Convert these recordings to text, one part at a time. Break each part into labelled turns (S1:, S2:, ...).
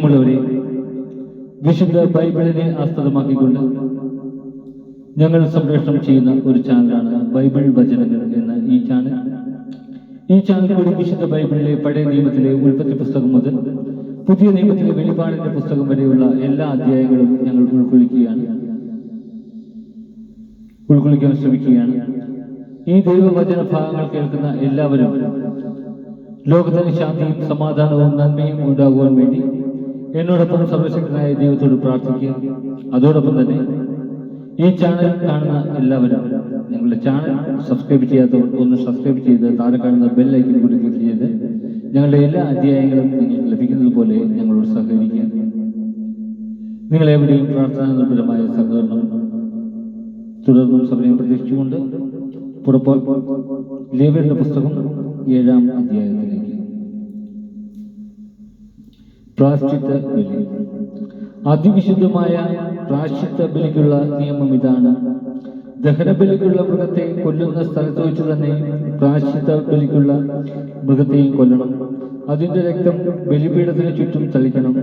S1: പ്രിയമുള്ളവരെ, വിശുദ്ധ ബൈബിളിനെ ആസ്പദമാക്കിക്കൊണ്ട് ഞങ്ങൾ സംപ്രേഷണം ചെയ്യുന്ന ഒരു ചാനലാണ് ബൈബിൾ വചനങ്ങൾ എന്ന ഈ ചാനൽ. ഈ ചാനൽ കൂടി വിശുദ്ധ ബൈബിളിലെ പഴയ നിയമത്തിലെ ഉൽപ്പത്തി പുസ്തകം മുതൽ പുതിയ നിയമത്തിലെ വെളിപാടിന്റെ പുസ്തകം വരെയുള്ള എല്ലാ അധ്യായങ്ങളും ഞങ്ങൾ ഉൾക്കൊള്ളിക്കാൻ ശ്രമിക്കുകയാണ്. ഈ ദൈവവചന ഭാഗങ്ങൾ കേൾക്കുന്ന എല്ലാവരും ലോകത്തിന് ശാന്തിയും സമാധാനവും നന്മയും ഉണ്ടാകുവാൻ വേണ്ടി എന്നോടൊപ്പം സർവശക്തനായ ദൈവത്തോട് പ്രാർത്ഥിക്കുക. അതോടൊപ്പം തന്നെ ഈ ചാനൽ കാണുന്ന എല്ലാവരും ഞങ്ങളുടെ ചാനൽ സബ്സ്ക്രൈബ് ചെയ്യാത്തവർ ഒന്ന് സബ്സ്ക്രൈബ് ചെയ്ത് താഴെ കാണുന്ന ബെൽ ഐക്കൺ കൂടി ക്ലിക്ക് ചെയ്ത് ഞങ്ങളുടെ എല്ലാ അധ്യായങ്ങളും നിങ്ങൾക്ക് ലഭിക്കുന്നത് പോലെ ഞങ്ങളോട് സഹകരിക്കുക. നിങ്ങളെവിടെയും പ്രാർത്ഥനാനിർഭരമായ സഹകരണം തുടർന്നും സമയം പ്രതീക്ഷിച്ചുകൊണ്ട് ലേവ്യരുടെ പുസ്തകം 7-ാം അധ്യായത്തിലേക്ക്. പ്രായശ്ചിത്ത ബലി. അതിവിശുദ്ധമായ പ്രായശ്ചിത്ത ബലിക്കുള്ള നിയമം ഇതാണ്: ദഹനബലിക്കുള്ള മൃഗത്തെ കൊല്ലുന്ന സ്ഥലത്ത് വെച്ച് തന്നെ പ്രായശ്ചിത്ത ബലിക്കുള്ള മൃഗത്തെയും കൊല്ലണം. അതിന്റെ രക്തം ബലിപീഠത്തിന് ചുറ്റും തളിക്കണം.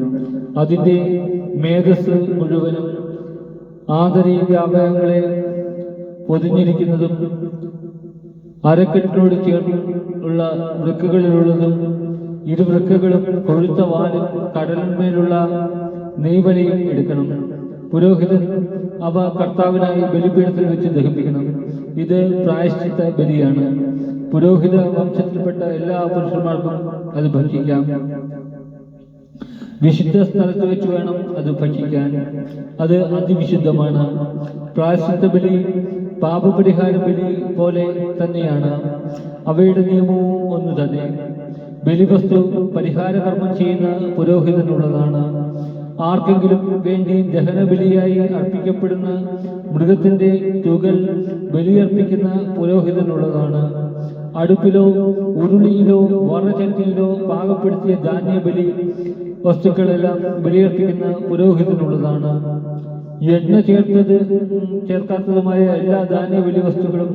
S1: അതിന്റെ മേധസ് മുഴുവനും ആന്തരിക അവയവങ്ങളെ പൊതിഞ്ഞിരിക്കുന്നതും അരക്കെട്ടിനോട് ചേർന്നുള്ള വൃക്കകളിലുള്ളതും ഇരുവൃക്കകളും കൊഴുത്ത വാലും കടലിന്മേലുള്ള നെയ്വലയും എടുക്കണം. പുരോഹിതൻ അവ കർത്താവിനായി ബലിപീഠത്തിൽ വെച്ച് ദഹിപ്പിക്കണം. ഇത് പ്രായശ്ചിത്ത ബലിയാണ്. പുരോഹിത വംശത്തിൽപ്പെട്ട എല്ലാ പുരുഷന്മാർക്കും അത് ഭക്ഷിക്കാം. വിശുദ്ധ സ്ഥലത്ത് വെച്ച് വേണം അത് ഭക്ഷിക്കാൻ. അത് അതിവിശുദ്ധമാണ്. പ്രായശ്ചിത്ത ബലി പാപപരിഹാര ബലി പോലെ തന്നെയാണ്. അവയുടെ നിയമവും ഒന്നു തന്നെ. ബലിവസ്തു പരിഹാര കർമ്മം ചെയ്യുന്ന പുരോഹിതനുള്ളതാണ്. ആർക്കെങ്കിലും വേണ്ടി ദഹനബലിയായി അർപ്പിക്കപ്പെടുന്ന മൃഗത്തിന്റെ തുകൽ ബലിയർപ്പിക്കുന്ന പുരോഹിതനുള്ളതാണ്. അടുപ്പിലോ ഉരുളിയിലോ വറചട്ടിയിലോ പാകപ്പെടുത്തിയ ധാന്യബലി വസ്തുക്കളെല്ലാം ബലിയർപ്പിക്കുന്ന പുരോഹിതനുള്ളതാണ്. എണ്ണ ചേർക്കാത്തതുമായ എല്ലാ ധാന്യബലി വസ്തുക്കളും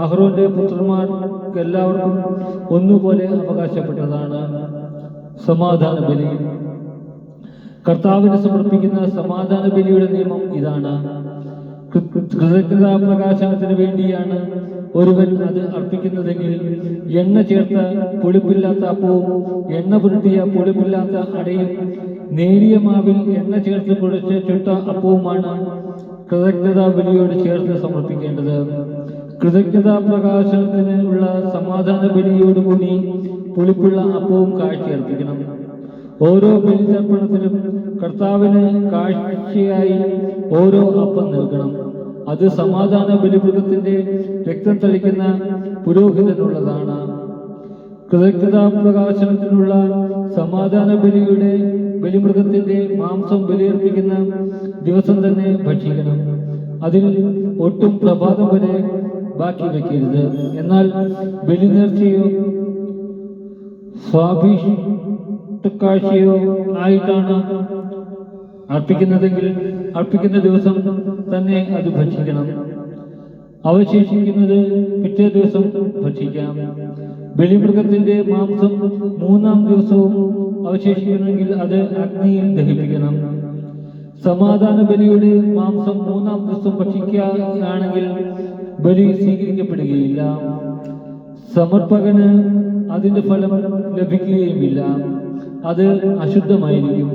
S1: അഹ്റോന്റെ പുത്രന്മാർക്ക് എല്ലാവർക്കും ഒന്നുപോലെ അവകാശപ്പെട്ടതാണ്. സമാധാന ബലി. കർത്താവിന് സമർപ്പിക്കുന്ന സമാധാന ബലിയുടെ നിയമം ഇതാണ്: കൃതജ്ഞതാ പ്രകാശനത്തിന് വേണ്ടിയാണ് ഒരുവൻ അത് അർപ്പിക്കുന്നതെങ്കിൽ എണ്ണ ചേർത്ത പുളിപ്പില്ലാത്ത അപ്പവും എണ്ണ പുരട്ടിയ പുളിപ്പില്ലാത്ത അടയും നേരിയ മാവിൽ എണ്ണ ചേർത്ത് കുഴച്ച് ചുട്ട അപ്പവുമാണ് കൃതജ്ഞതാ ബലിയോട് ചേർത്ത് സമർപ്പിക്കേണ്ടത്. കൃതജ്ഞതാ പ്രകാശനത്തിന് ഉള്ള സമാധാന ബലിയോടുകൂടി പുളിപ്പുള്ള അപ്പവും കാഴ്ചയർപ്പിക്കണം. ഓരോ ബലിതർപ്പണത്തിലും കർത്താവിന് കാഴ്ചയായി ഓരോ അപ്പം നൽകണം. അത് സമാധാന ബലിമൃഗത്തിന്റെ രക്തം തളിക്കുന്ന പുരോഹിതനുള്ളതാണ്. കൃതജ്ഞതാ പ്രകാശനത്തിനുള്ള സമാധാന ബലിയുടെ ബലിമൃഗത്തിന്റെ മാംസം ബലിയർപ്പിക്കുന്ന ദിവസം തന്നെ ഭക്ഷിക്കണം. അതിൽ ഒട്ടും പ്രഭാതം വരെ ബാക്കി വയ്ക്കരുത്. എന്നാൽ ബലി നേർച്ചയോ സ്വാഭിഷികാഴ്ചയോ ആയിട്ടാണ് അർപ്പിക്കുന്നതെങ്കിൽ അർപ്പിക്കുന്ന ദിവസം തന്നെ അത് ഭക്ഷിക്കണം. അവശേഷിക്കുന്നത് പിറ്റേ ദിവസം ഭക്ഷിക്കാം. ബലിമൃഗത്തിന്റെ മാംസം 3-ാം ദിവസവും അവശേഷിക്കണമെങ്കിൽ അത് അഗ്നിയിൽ ദഹിപ്പിക്കണം. സമാധാന ബലിയുടെ മാംസം 3-ാം ദിവസം ഭക്ഷിക്കുകയാണെങ്കിൽ ബലി സ്വീകരിക്കപ്പെടുകയില്ല. സമർപ്പകന് അതിന്റെ ഫലം ലഭിക്കുകയുമില്ല. അത് അശുദ്ധമായിരിക്കും.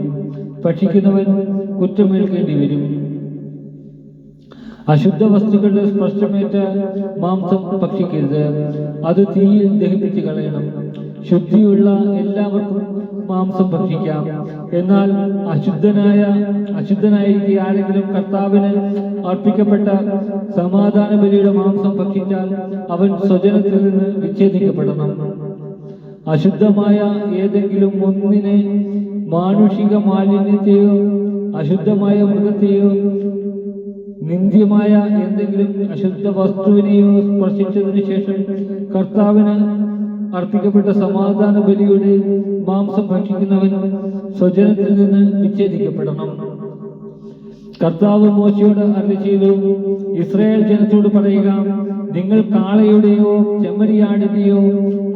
S1: ഭക്ഷിക്കുന്നവൻ കുറ്റമേൽക്കേണ്ടി വരും. അശുദ്ധ വസ്തുക്കളുടെ സ്പർശമേറ്റ മാംസം ഭക്ഷിക്കരുത്. അത് തീയിൽ ദഹിപ്പിച്ച് കളയണം. ശുദ്ധിയുള്ള എല്ലാവർക്കും മാംസം ഭക്ഷിക്കാം. എന്നാൽ അശുദ്ധനായിരിക്കെ ആരെങ്കിലും കർത്താവിന് അർപ്പിക്കപ്പെട്ട സമാധാന ബലിയുടെ മാംസം ഭക്ഷിച്ചാൽ അവൻ സ്വജനത്തിൽ നിന്ന് വിച്ഛേദിക്കപ്പെടണം. അശുദ്ധമായ ഏതെങ്കിലും ഒന്നിനെ, മാനുഷിക മാലിന്യത്തെയോ അശുദ്ധമായ മൃഗത്തെയോ നിന്ദ്യമായ എന്തെങ്കിലും അശുദ്ധ വസ്തുവിനെയോ സ്പർശിച്ചതിനു ശേഷം കർത്താവിന് അർപ്പിക്കപ്പെട്ട സമാധാന ബലിയുടെ മാംസം ഭക്ഷിക്കുന്നവൻ സ്വജനത്തിൽ നിന്ന് വിച്ഛേദിക്കപ്പെടണം. കർത്താവ് മോശയോട് അരുളിച്ചെയ്തു, ഇസ്രായേൽ ജനത്തോട് പറയുക, നിങ്ങൾ കാളയുടെയോ ചെമ്മരിയാടിന്റെയോ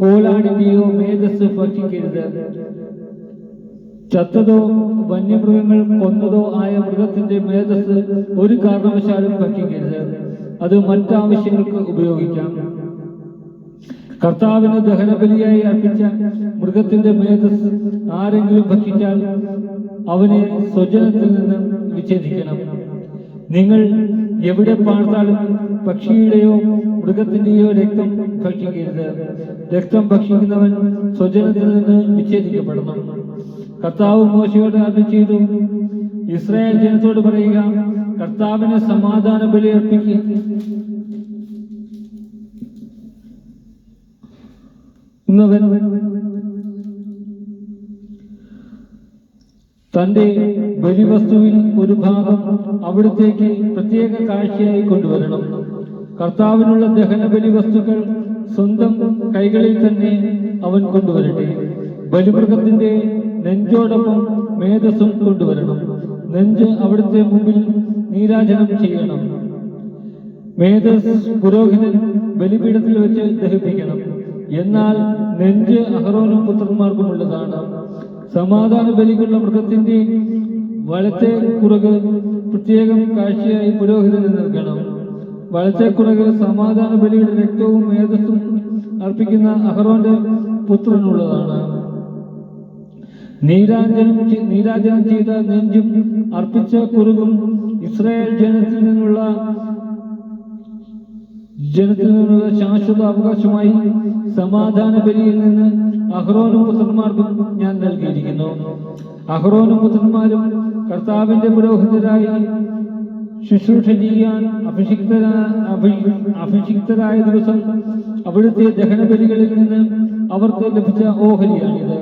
S1: കോലാടിന്റെയോ മേധസ് ഭക്ഷിക്കരുത്. ചത്തതോ വന്യമൃഗങ്ങൾ കൊന്നതോ ആയ മൃഗത്തിന്റെ മേധസ് ഒരു കാരണവശാലും ഭക്ഷിക്കരുത്. അത് മറ്റാവശ്യങ്ങൾക്ക് ഉപയോഗിക്കാം. കർത്താവിന് ദഹനബലിയായി അർപ്പിച്ച മൃഗത്തിന്റെ മേധസ് ആരെങ്കിലും ഭക്ഷിച്ചാൽ അവനെ സ്വജനത്തിൽ നിന്ന് വിച്ഛേദിക്കണം. നിങ്ങൾ എവിടെ പാർത്താലും പക്ഷിയുടെയോ മൃഗത്തിന്റെയോ രക്തം ഭക്ഷിക്കരുത്. രക്തം ഭക്ഷിക്കുന്നവൻ സ്വജനത്തിൽ നിന്ന് വിച്ഛേദിക്കപ്പെടണം. കർത്താവ് മോശയോട് അരുളിച്ചെയ്തു, ഇസ്രായേൽ ജനത്തോട് പറയുക, കർത്താവിന് സമാധാന ബലി അർപ്പിക്കുക. തന്റെ ബലിവസ്തുവിൽ ഒരു ഭാഗം അവിടത്തേക്ക് പ്രത്യേക കാഴ്ചയായി കൊണ്ടുവരണം. കർത്താവിനുള്ള ദഹന ബലി വസ്തുക്കൾ സ്വന്തം കൈകളിൽ തന്നെ അവൻ കൊണ്ടുവരട്ടെ. ബലിമൃഗത്തിന്റെ നെഞ്ചോടൊപ്പം മേധസ്സും കൊണ്ടുവരണം. നെഞ്ച് അവിടുത്തെ മുമ്പിൽ നീരാജനം ചെയ്യണം. മേധസ് പുരോഹിതൻ ബലിപീഠത്തിൽ വെച്ച് ദഹിപ്പിക്കണം. എന്നാൽ നെഞ്ച് അഹറോനും പുത്രന്മാർക്കുമുള്ളതാണ്. സമാധാന ബലിക്കുള്ള മൃഗത്തിന്റെ വലത്തെ കുറക് പ്രത്യേകം കാഴ്ചയായി പുരോഹിതന് നൽകണം. വലത്തെ കുറക് സമാധാന ബലിയുടെ രക്തവും മേധസ്സും അർപ്പിക്കുന്ന അഹറോന്റെ പുത്രനുള്ളതാണ്. നീരാജനം ചെയ്ത നെഞ്ചും അർപ്പിച്ച കുറുകും ഇസ്രായേൽ ജനത്തിൽ നിന്നുള്ള ശാശ്വത അവകാശമായി സമാധാന ബലിയിൽ നിന്ന് അഹ്റോനും പുത്രന്മാർക്കും ഞാൻ നൽകിയിരിക്കുന്നു. അഹ്റോനും പുത്രന്മാരും കർത്താവിന്റെ പുരോഹിതരായി ശുശ്രൂഷ ചെയ്യാൻ അഭിഷിക്തരായ ദിവസം അവിടുത്തെ ദഹനബലികളിൽ നിന്ന് അവർക്ക് ലഭിച്ച ഓഹരിയാണിത്.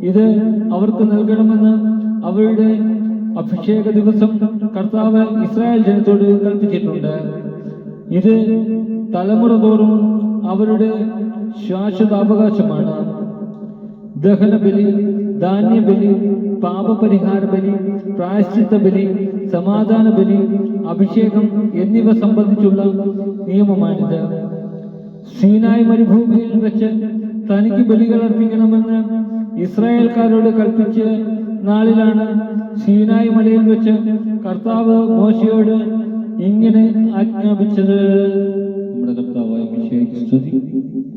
S1: ഇത് അവർക്ക് നൽകണമെന്ന് അവരുടെ അഭിഷേക ദിവസം കർത്താവ് ഇസ്രായേൽ ജനത്തോട് കൽപ്പിച്ചിട്ടുണ്ട്. ഇത് തലമുറ തോറും അവരുടെ ശാശ്വതാവകാശമാണ്. ദഹനബലി, ധാന്യബലി, പാപപരിഹാര ബലി, പ്രായശ്ചിത്ത ബലി, സമാധാന ബലി, അഭിഷേകം എന്നിവ സംബന്ധിച്ചുള്ള നിയമമാണിത്. സീനായ് മരുഭൂമിയിൽ വെച്ച് തനിക്ക് ബലികൾ അർപ്പിക്കണമെന്ന് ഇസ്രായേൽക്കാരോട് കൽപ്പിച്ച നാളിലാണ് സീനായ് മലയിൽ വെച്ച് കർത്താവ് മോശയോട് ഇങ്ങനെ ആജ്ഞാപിച്ചത്. നമ്മുടെ കർത്താവായ മിശിഹായ്ക്ക് സ്തുതി.